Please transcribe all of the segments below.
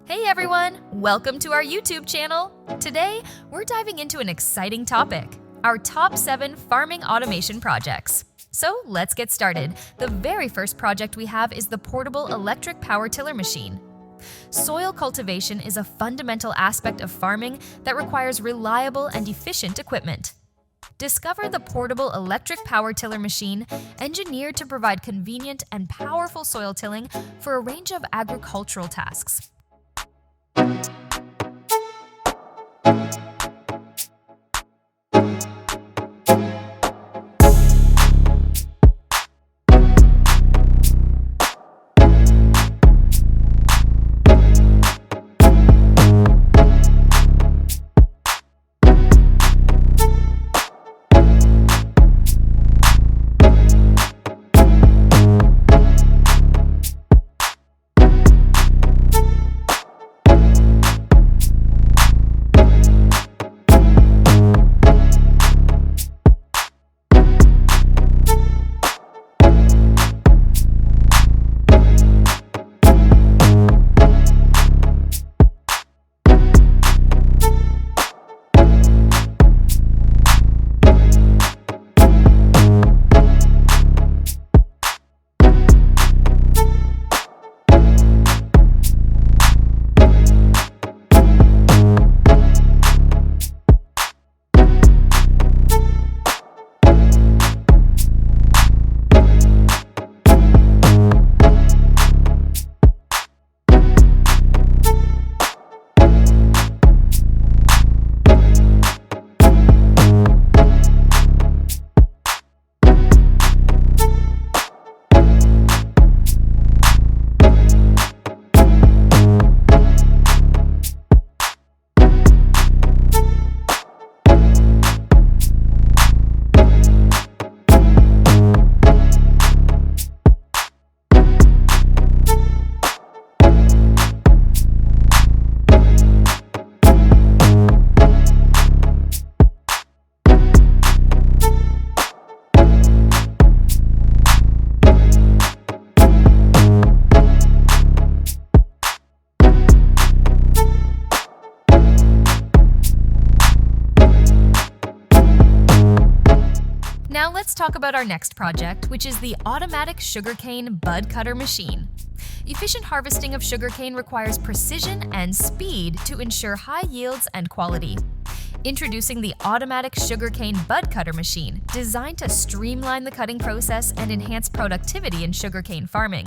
Hey everyone, welcome to our YouTube channel. Today, we're diving into an exciting topic, our top 7 farming automation projects. So let's get started. The very first project we have is the portable electric power tiller machine. Soil cultivation is a fundamental aspect of farming that requires reliable and efficient equipment. Discover the portable electric power tiller machine, engineered to provide convenient and powerful soil tilling for a range of agricultural tasks. Now let's talk about our next project, which is the automatic sugarcane bud cutter machine. Efficient harvesting of sugarcane requires precision and speed to ensure high yields and quality. Introducing the automatic sugarcane bud cutter machine, designed to streamline the cutting process and enhance productivity in sugarcane farming.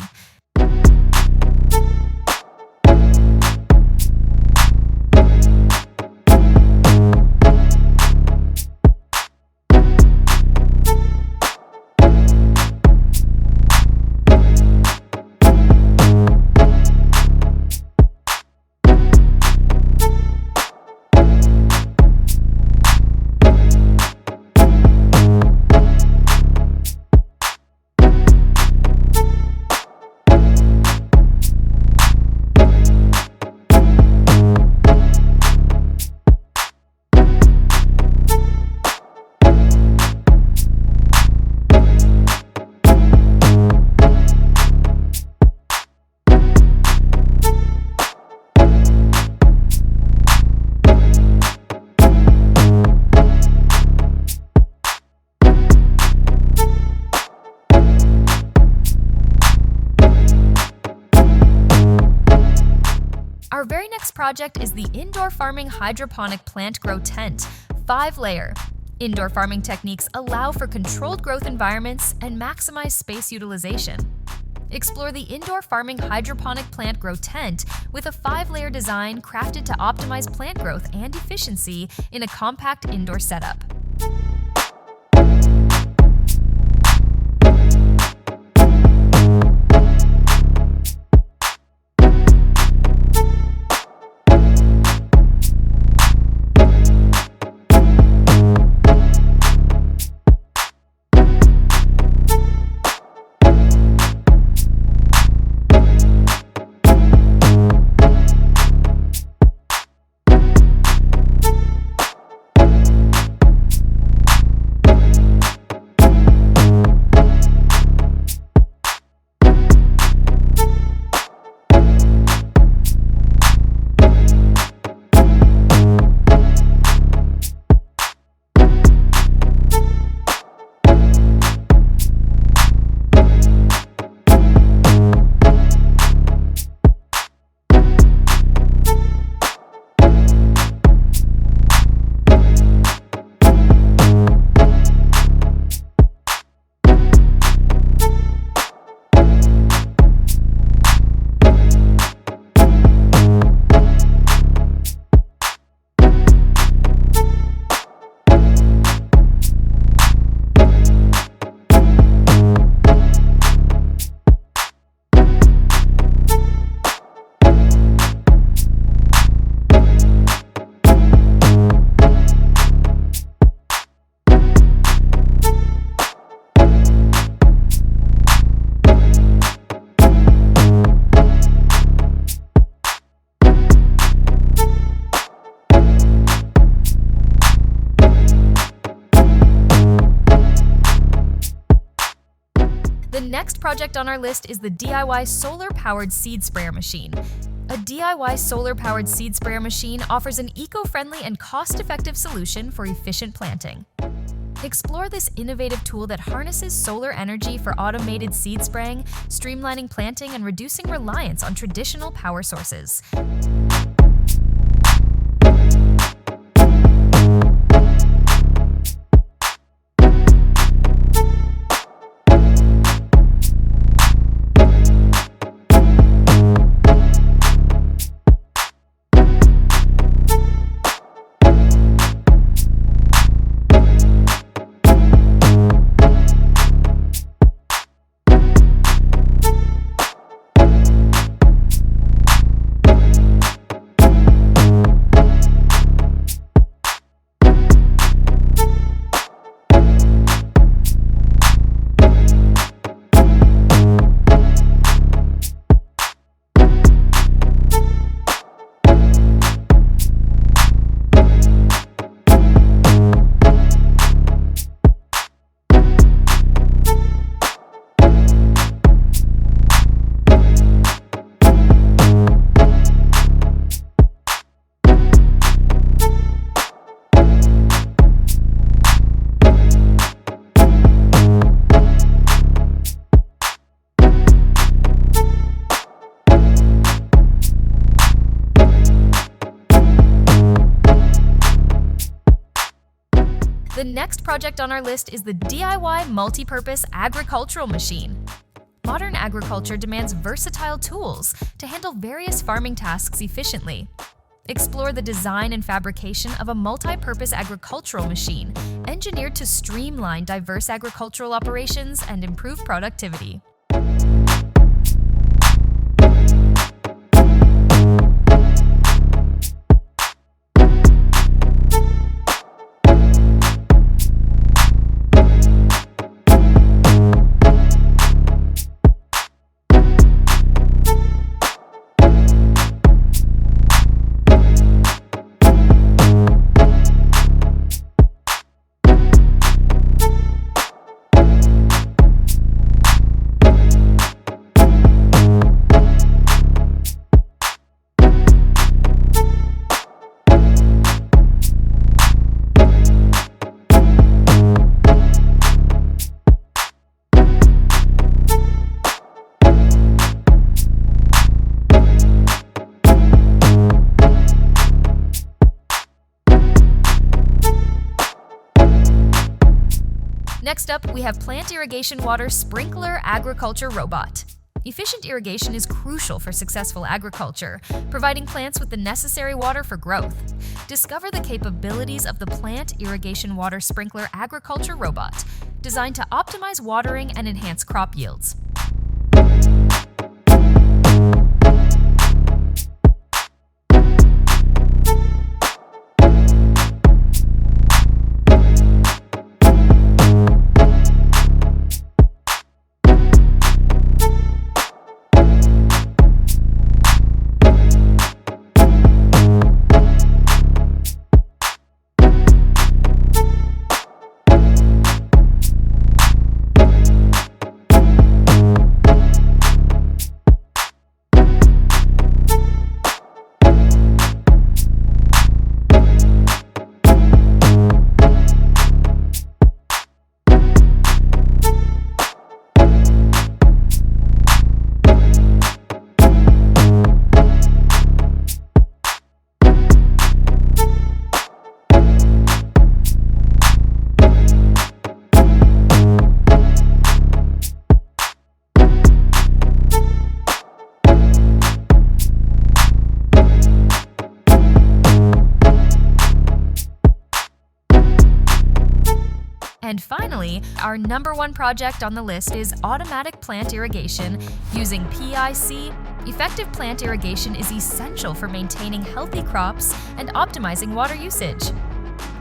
Our very next project is the indoor farming hydroponic plant grow tent, 5-layer. Indoor farming techniques allow for controlled growth environments and maximize space utilization. Explore the indoor farming hydroponic plant grow tent with a 5-layer design crafted to optimize plant growth and efficiency in a compact indoor setup. project on our list is the DIY solar-powered seed sprayer machine. A DIY solar-powered seed sprayer machine offers an eco-friendly and cost-effective solution for efficient planting. Explore this innovative tool that harnesses solar energy for automated seed spraying, streamlining planting, and reducing reliance on traditional power sources. The next project on our list is the DIY Multipurpose agricultural machine. Modern agriculture demands versatile tools to handle various farming tasks efficiently. Explore the design and fabrication of a multi-purpose agricultural machine, engineered to streamline diverse agricultural operations and improve productivity. Next up, we have Plant Irrigation Water Sprinkler Agriculture Robot. Efficient irrigation is crucial for successful agriculture, providing plants with the necessary water for growth. Discover the capabilities of the Plant Irrigation Water Sprinkler Agriculture Robot, designed to optimize watering and enhance crop yields. And finally, our number one project on the list is automatic plant irrigation using PIC. Effective plant irrigation is essential for maintaining healthy crops and optimizing water usage.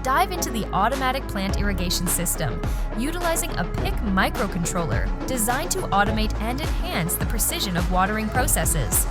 Dive into the automatic plant irrigation system, utilizing a PIC microcontroller designed to automate and enhance the precision of watering processes.